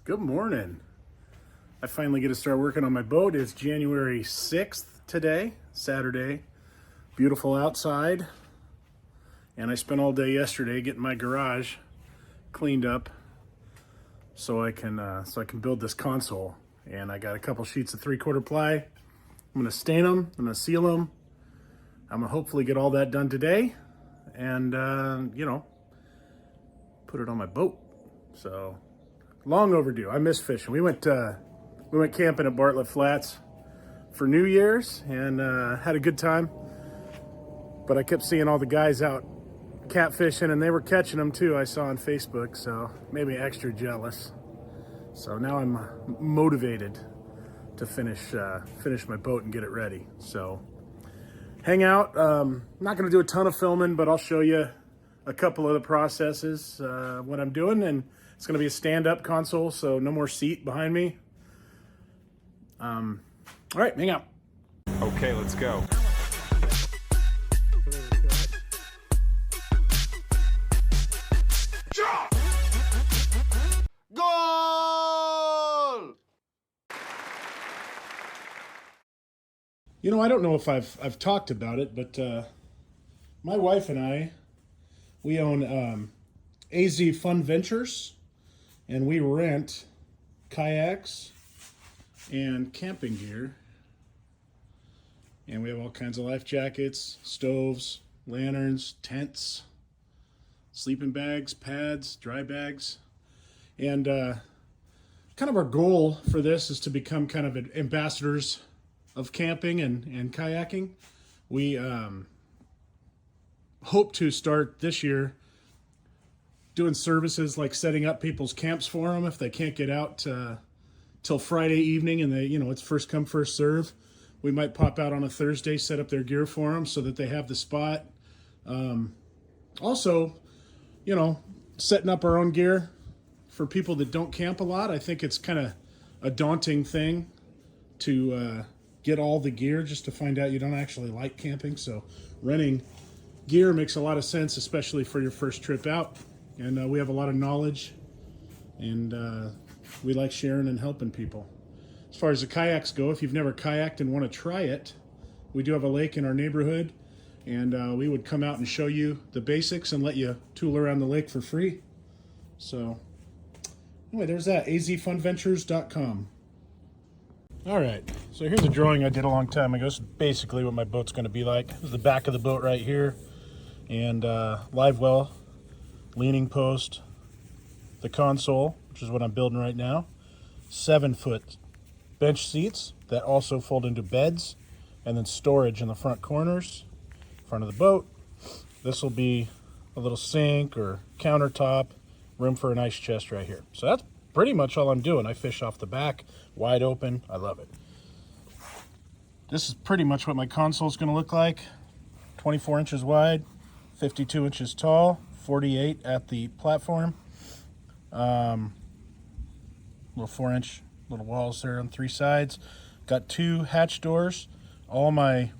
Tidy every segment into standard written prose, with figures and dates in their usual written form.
Good morning. I finally get to start working on my boat. It's January 6th today, Saturday. Beautiful outside. And I spent all day yesterday getting my garage cleaned up so I can build this console. And I got a couple sheets of 3/4 ply. I'm gonna stain them, I'm gonna seal them. I'm gonna hopefully get all that done today and put it on my boat. So long overdue. I miss fishing. We went camping at Bartlett Flats for New Year's and had a good time. But I kept seeing all the guys out catfishing, and they were catching them too. I saw on Facebook, so made me extra jealous. So now I'm motivated to finish my boat and get it ready. So hang out. I'm not going to do a ton of filming, but I'll show you a couple of the processes, what I'm doing, and it's going to be a stand-up console, so no more seat behind me. All right, hang out. Okay, let's go. Goal! You know, I don't know if I've talked about it, but my wife and we own AZ Fun Ventures, and we rent kayaks and camping gear. And we have all kinds of life jackets, stoves, lanterns, tents, sleeping bags, pads, dry bags. And kind of our goal for this is to become kind of ambassadors of camping and kayaking. We hope to start this year doing services like setting up people's camps for them if they can't get out till Friday evening, and it's first come first serve. We might pop out on a Thursday, set up their gear for them so that they have the spot. Also, setting up our own gear for people that don't camp a lot. I think it's kind of a daunting thing to get all the gear just to find out you don't actually like camping. So renting gear makes a lot of sense, especially for your first trip out. And we have a lot of knowledge, and we like sharing and helping people. As far as the kayaks go, if you've never kayaked and want to try it, we do have a lake in our neighborhood, and we would come out and show you the basics and let you tool around the lake for free. So anyway, there's that, azfunventures.com. All right, so here's a drawing I did a long time ago. This is basically what my boat's going to be like. This is the back of the boat right here, and live well, leaning post, the console, which is what I'm building right now, 7-foot bench seats that also fold into beds, and then storage in the front corners, front of the boat. This will be a little sink or countertop, room for an ice chest right here. So that's pretty much all I'm doing. I fish off the back, wide open. I love it. This is pretty much what my console is going to look like. 24 inches wide, 52 inches tall, 48 at the platform. Little 4-inch little walls there on 3 sides. Got 2 hatch doors. All my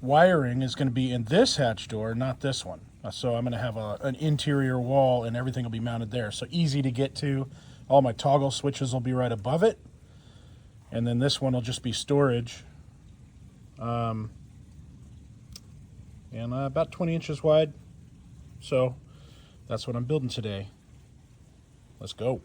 wiring is going to be in this hatch door, not this one. So I'm going to have an interior wall, and everything will be mounted there. So easy to get to. All my toggle switches will be right above it. And then this one will just be storage. And about 20 inches wide. So that's what I'm building today. Let's go.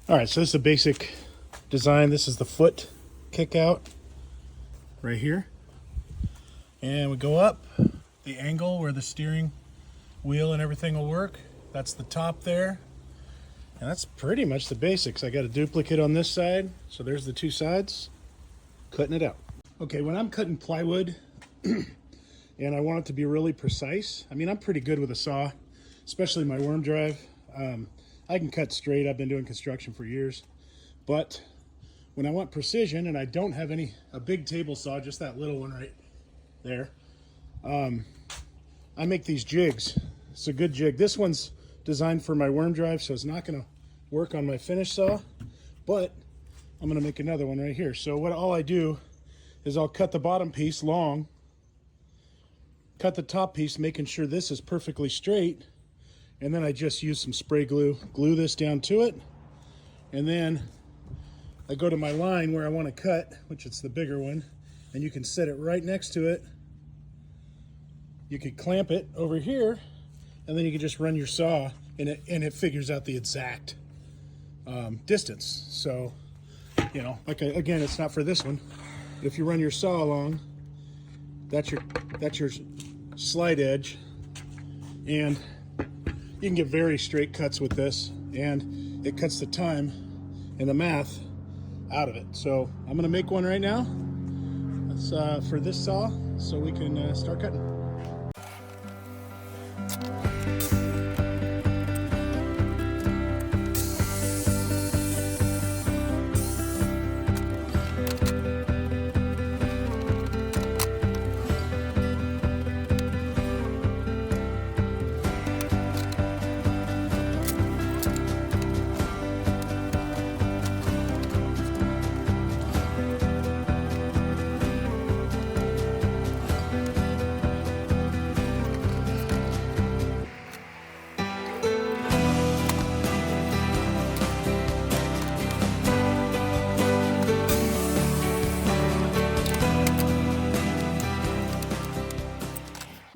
All right, so this is a basic design. This is the foot kick out right here. And we go up the angle where the steering wheel and everything will work. That's the top there. And that's pretty much the basics. I got a duplicate on this side. So there's the 2 sides, cutting it out. Okay, when I'm cutting plywood and I want it to be really precise, I mean, I'm pretty good with a saw, especially my worm drive. I can cut straight. I've been doing construction for years. But when I want precision and I don't have a big table saw, just that little one right there, I make these jigs. It's a good jig. This one's designed for my worm drive, so it's not going to work on my finish saw, but I'm going to make another one right here. So all I do is I'll cut the bottom piece long cut the top piece, making sure this is perfectly straight. And then I just use some spray glue, glue this down to it. And then I go to my line where I want to cut, which is the bigger one. And you can set it right next to it. You could clamp it over here, and then you can just run your saw, and it figures out the exact distance. So, you know, like again, it's not for this one. But if you run your saw along, that's your slide edge, and you can get very straight cuts with this, and it cuts the time and the math out of it. So I'm gonna make one right now. That's for this saw, so we can start cutting.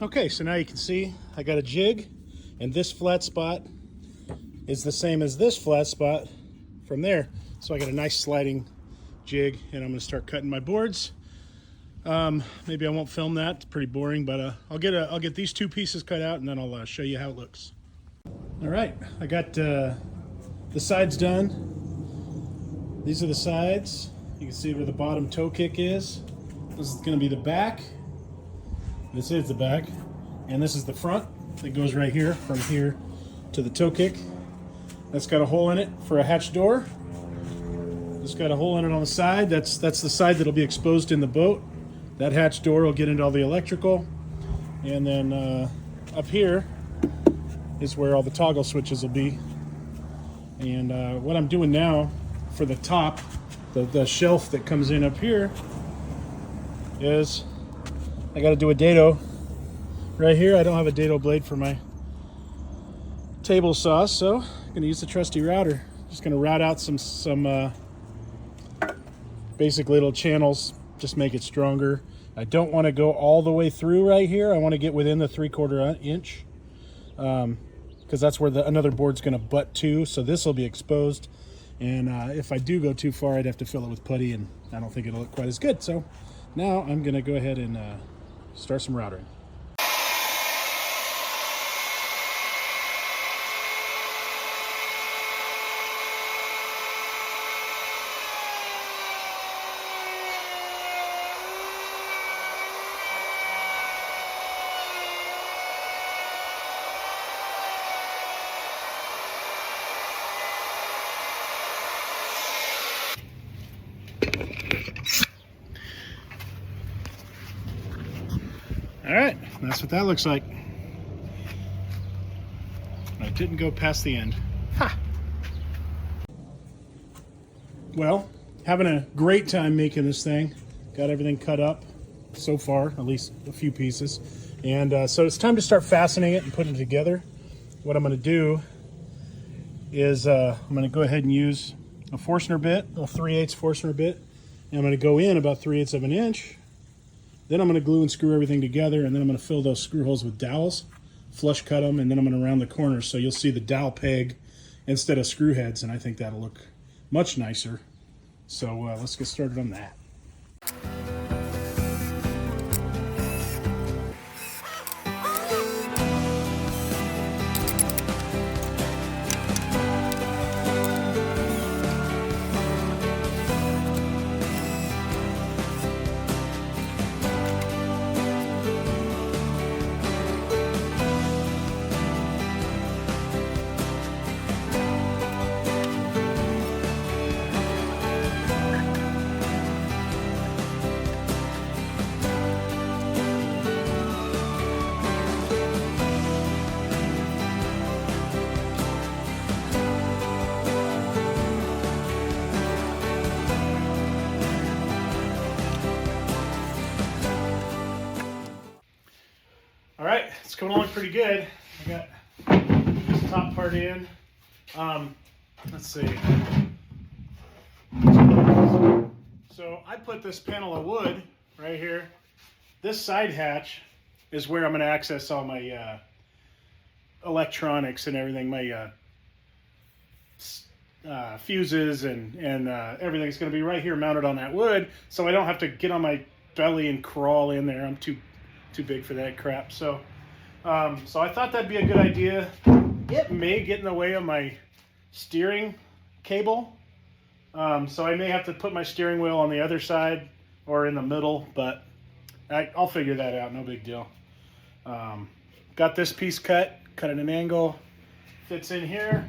Okay, so now you can see I got a jig, and this flat spot is the same as this flat spot from there. So I got a nice sliding jig, and I'm gonna start cutting my boards. Maybe I won't film that, it's pretty boring, but I'll get these two pieces cut out, and then I'll show you how it looks. All right, I got the sides done. These are the sides. You can see where the bottom toe kick is. This is gonna be the back. This is the back, and this is the front that goes right here, from here to the toe kick. That's got a hole in it for a hatch door. It's got a hole in it on the side. That's the side that'll be exposed in the boat. That hatch door will get into all the electrical. And then up here is where all the toggle switches will be. And what I'm doing now for the top, the shelf that comes in up here, is I got to do a dado right here. I don't have a dado blade for my table saw, so I'm going to use the trusty router. Just going to route out some basic little channels, just make it stronger. I don't want to go all the way through right here. I want to get within the 3/4 inch, because that's where another board's going to butt to, so this will be exposed. And if I do go too far, I'd have to fill it with putty, and I don't think it'll look quite as good. So now I'm going to go ahead and start some routering. All right, that's what that looks like. I didn't go past the end. Ha! Well, having a great time making this thing. Got everything cut up so far, at least a few pieces. And so it's time to start fastening it and putting it together. What I'm gonna do is I'm gonna go ahead and use a Forstner bit, a 3/8 Forstner bit. And I'm gonna go in about 3/8 of an inch. Then I'm going to glue and screw everything together, and then I'm going to fill those screw holes with dowels, flush cut them, and then I'm going to round the corners so you'll see the dowel peg instead of screw heads, and I think that'll look much nicer. So let's get started on that. right, it's coming along pretty good. I got this top part in. Let's see. So I put this panel of wood right here. This side hatch is where I'm going to access all my electronics and everything, my fuses and everything's going to be right here mounted on that wood, so I don't have to get on my belly and crawl in there. I'm too big for that crap. So so I thought that'd be a good idea. It may get in the way of my steering cable, so I may have to put my steering wheel on the other side or in the middle, but I'll figure that out. No big deal. Got this piece cut at an angle, fits in here.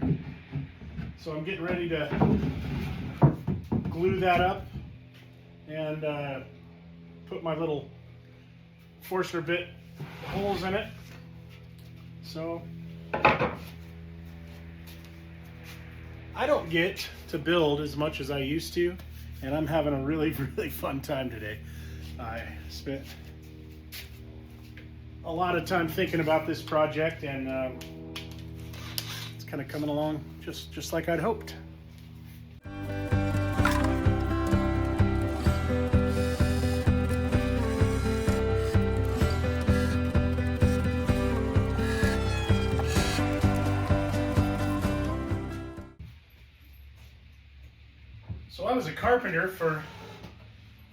So I'm getting ready to glue that up and put my little Forster bit holes in it. So I don't get to build as much as I used to, and I'm having a really, really fun time today. I spent a lot of time thinking about this project, and it's kind of coming along just like I'd hoped. So I was a carpenter for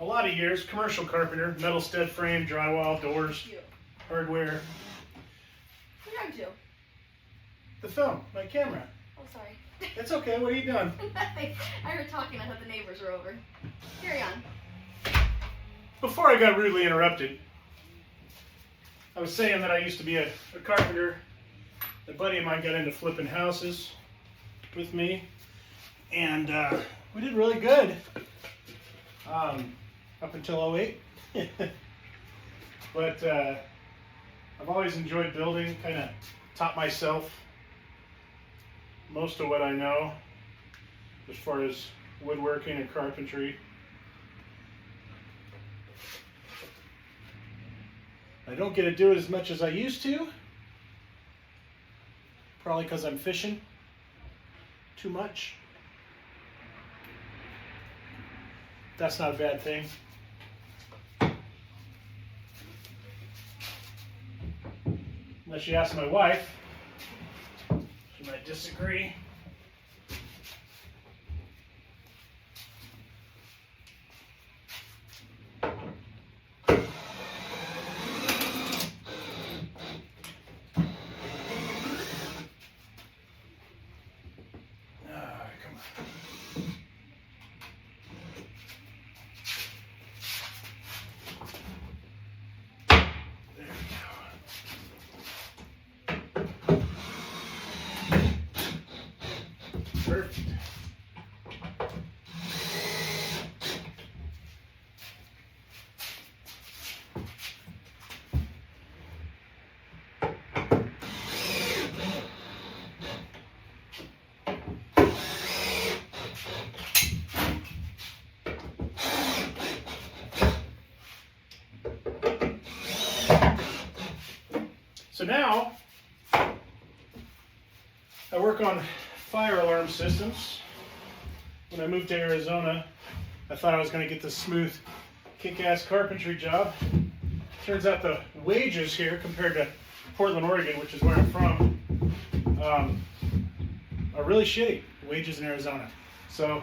a lot of years, commercial carpenter, metal stud frame, drywall, doors, hardware. What are you? The film, my camera. Oh, sorry. It's okay, what are you doing? I heard talking, I thought the neighbors were over. Carry on. Before I got rudely interrupted, I was saying that I used to be a carpenter. A buddy of mine got into flipping houses with me, and we did really good up until 08. But I've always enjoyed building, kind of taught myself most of what I know as far as woodworking and carpentry. I don't get to do it as much as I used to, probably because I'm fishing too much. That's not a bad thing. Unless you ask my wife, she might disagree. Perfect. So now I work on fire alarm systems. When I moved to Arizona, I thought I was going to get this smooth, kick-ass carpentry job. Turns out the wages here compared to Portland, Oregon, which is where I'm from, are really shitty. The wages in Arizona. So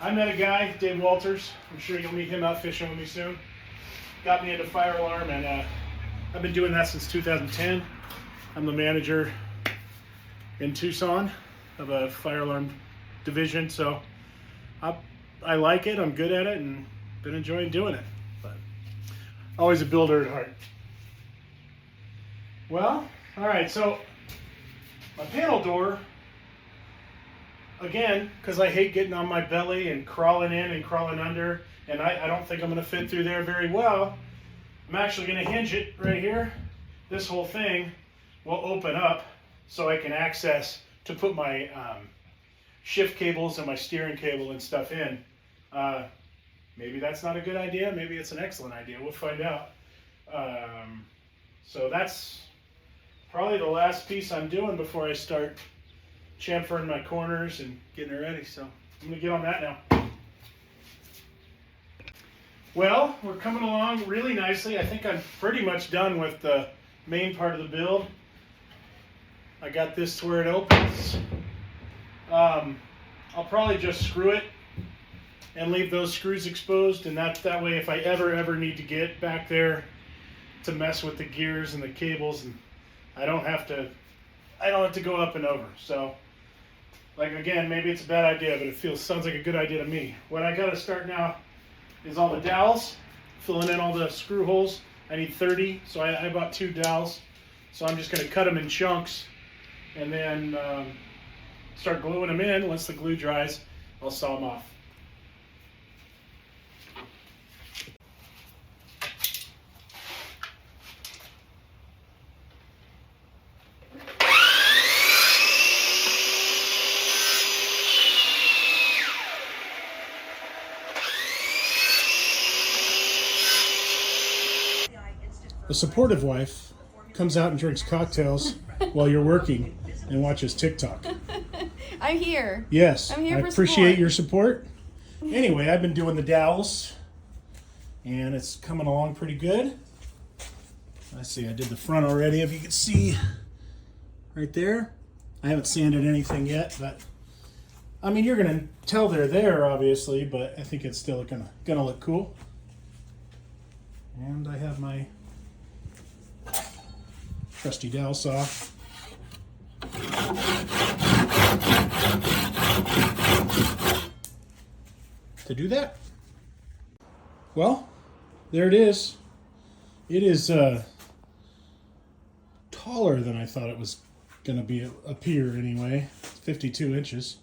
I met a guy, Dave Walters. I'm sure you'll meet him out fishing with me soon. Got me into fire alarm, and I've been doing that since 2010. I'm the manager in Tucson of a fire alarm division, so I like it, I'm good at it, and been enjoying doing it. But always a builder at heart. Well, all right, so my panel door, again, because I hate getting on my belly and crawling in and crawling under, and I don't think I'm going to fit through there very well, I'm actually going to hinge it right here. This whole thing will open up so I can access to put my shift cables and my steering cable and stuff in. Maybe that's not a good idea. Maybe it's an excellent idea. We'll find out. So that's probably the last piece I'm doing before I start chamfering my corners and getting it ready. So I'm going to get on that now. Well, we're coming along really nicely. I think I'm pretty much done with the main part of the build. I got this to where it opens. I'll probably just screw it and leave those screws exposed, and that way if I ever need to get back there to mess with the gears and the cables, and I don't have to go up and over. So, like, again, maybe it's a bad idea, but it sounds like a good idea to me. What I gotta start now is all the dowels, filling in all the screw holes. I need 30, so I bought 2 dowels. So I'm just gonna cut them in chunks and then start gluing them in. Once the glue dries, I'll saw them off. A supportive wife comes out and drinks cocktails while you're working and watches TikTok. I'm here. Yes, I'm here I for appreciate support. your support. Anyway, I've been doing the dowels, and it's coming along pretty good. Let's see, I did the front already, if you can see right there. I haven't sanded anything yet, but I mean, you're gonna tell they're there, obviously, but I think it's still gonna look cool. And I have my trusty dowel saw. To do that. Well, there it is. It is taller than I thought it was going to be appear anyway. 52 inches.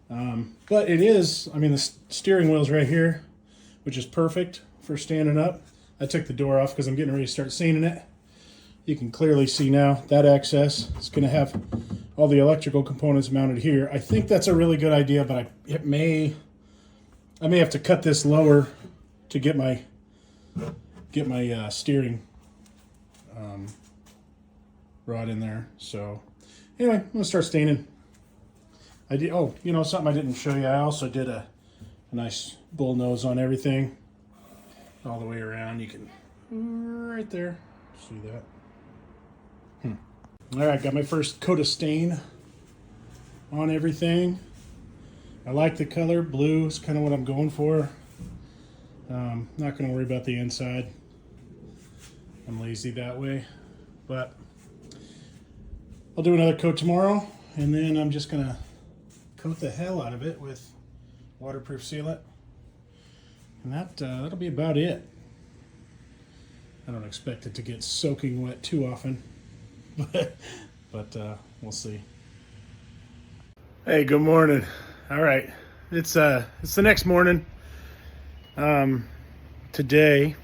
But it is, I mean, the steering wheel's right here, which is perfect for standing up. I took the door off because I'm getting ready to start sanding it. You can clearly see now that access is going to have all the electrical components mounted here. I think that's a really good idea, but I may have to cut this lower to get my steering rod in there. So anyway, I'm gonna start staining. I did. Oh, you know something I didn't show you. I also did a nice bull nose on everything, all the way around. You can right there see that. All right, got my first coat of stain on everything. I like the color. Blue is kind of what I'm going for. Not going to worry about the inside. I'm lazy that way. But I'll do another coat tomorrow, and then I'm just going to coat the hell out of it with waterproof sealant. And that'll be about it. I don't expect it to get soaking wet too often. but we'll see. Hey, good morning. All right, it's the next morning. Today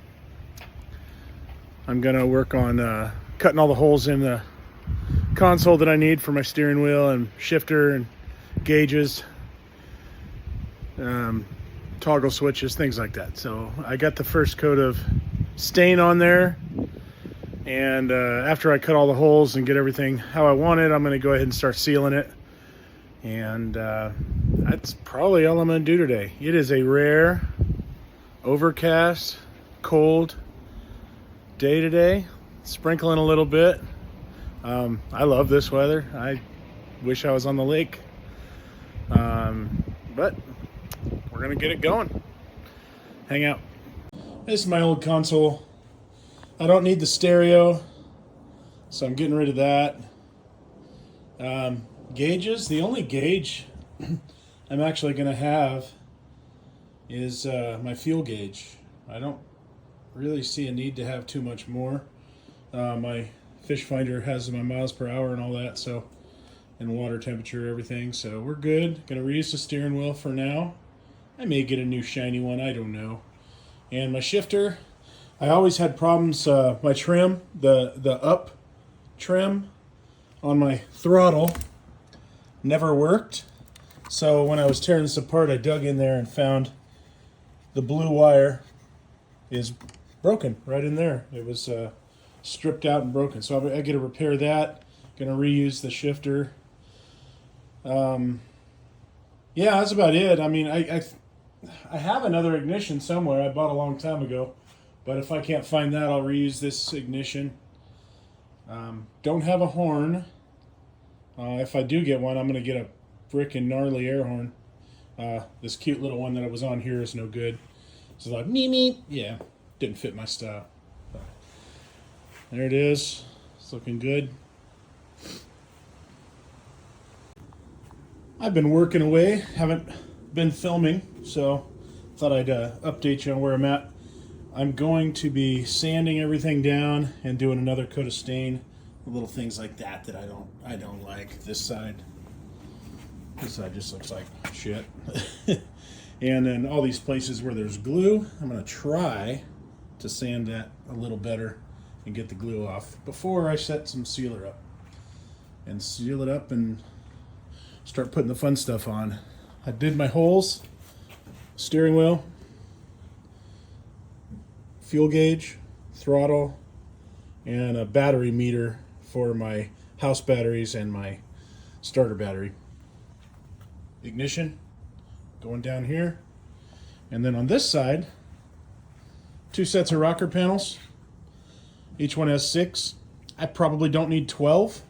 I'm gonna work on cutting all the holes in the console that I need for my steering wheel and shifter and gauges, toggle switches, things like that. So I got the first coat of stain on there. And after I cut all the holes and get everything how I want it, I'm going to go ahead and start sealing it. And that's probably all I'm going to do today. It is a rare, overcast, cold day today. Sprinkling a little bit. I love this weather. I wish I was on the lake. But we're going to get it going. Hang out. This is my old console. I don't need the stereo, so I'm getting rid of that. Gauges, the only gauge I'm actually going to have is my fuel gauge. I don't really see a need to have too much more. My fish finder has my miles per hour and all that, so, and water temperature, everything, so we're good. Going to reuse the steering wheel for now. I may get a new shiny one, I don't know. And my shifter, I always had problems, my trim, the up trim on my throttle never worked. So when I was tearing this apart, I dug in there and found the blue wire is broken right in there. It was stripped out and broken. So I got to repair that. Going to reuse the shifter. Yeah, that's about it. I mean, I have another ignition somewhere I bought a long time ago, but if I can't find that, I'll reuse this ignition. Don't have a horn. If I do get one, I'm going to get a frickin' gnarly air horn. This cute little one that I was on here is no good. So like, me, me. Yeah, didn't fit my style. But there it is. It's looking good. I've been working away. Haven't been filming, so thought I'd update you on where I'm at. I'm going to be sanding everything down and doing another coat of stain. Little things like that that I don't like. This side just looks like shit. And then all these places where there's glue, I'm going to try to sand that a little better and get the glue off before I set some sealer up. And seal it up and start putting the fun stuff on. I did my holes, steering wheel, fuel gauge, throttle, and a battery meter for my house batteries and my starter battery. Ignition going down here, and then on this side 2 sets of rocker panels. Each one has 6. I probably don't need 12,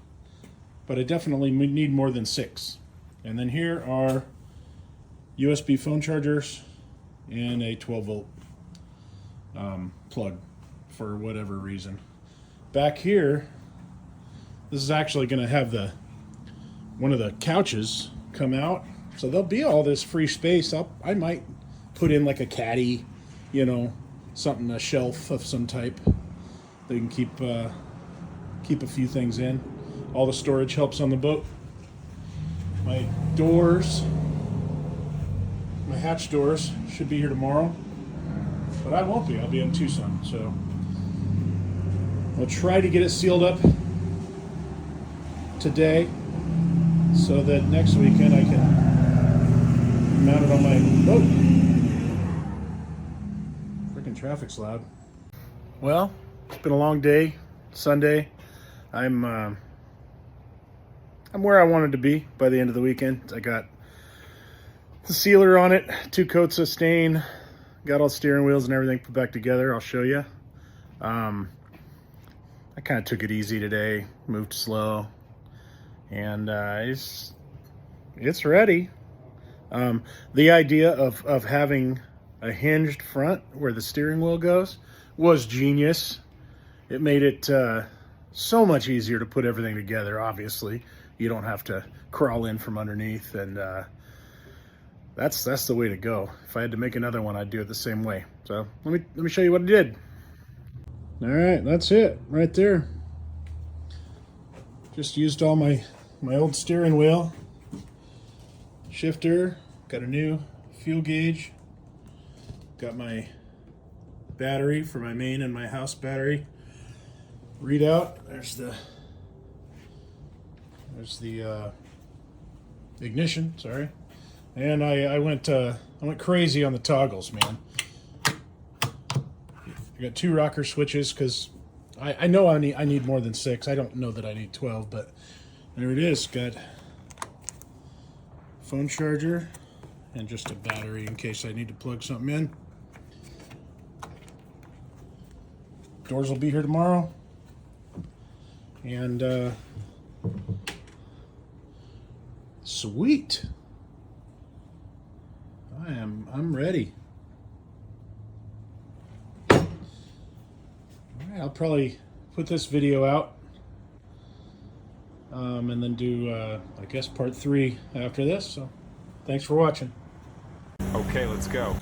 but I definitely need more than 6. And then here are USB phone chargers and a 12 volt plug for whatever reason. Back here, this is actually going to have one of the couches come out, so there'll be all this free space. I might put in like a caddy, something, a shelf of some type. They can keep a few things in. All the storage helps on the boat. My doors, my hatch doors should be here tomorrow, but I won't be. I'll be in Tucson, so I'll try to get it sealed up today so that next weekend I can mount it on my boat. Freaking traffic's loud. Well, it's been a long day. Sunday. I'm where I wanted to be by the end of the weekend. I got the sealer on it, 2 coats of stain, got all the steering wheels and everything put back together. I'll show you. I kind of took it easy today, moved slow, and it's ready. The idea of having a hinged front where the steering wheel goes was genius. It made it so much easier to put everything together. Obviously, you don't have to crawl in from underneath, and that's the way to go. If I had to make another one, I'd do it the same way. So let me show you what I did. All right, that's it right there. Just used all my old steering wheel, shifter, got a new fuel gauge, got my battery for my main and my house battery readout. There's the ignition, sorry. And I went crazy on the toggles, man. I got 2 rocker switches because I know I need more than 6. I don't know that I need 12, but there it is. Got phone charger and just a battery in case I need to plug something in. Doors will be here tomorrow, and sweet. I'm ready. All right, I'll probably put this video out, and then do I guess part 3 after this. So thanks for watching. Okay, let's go.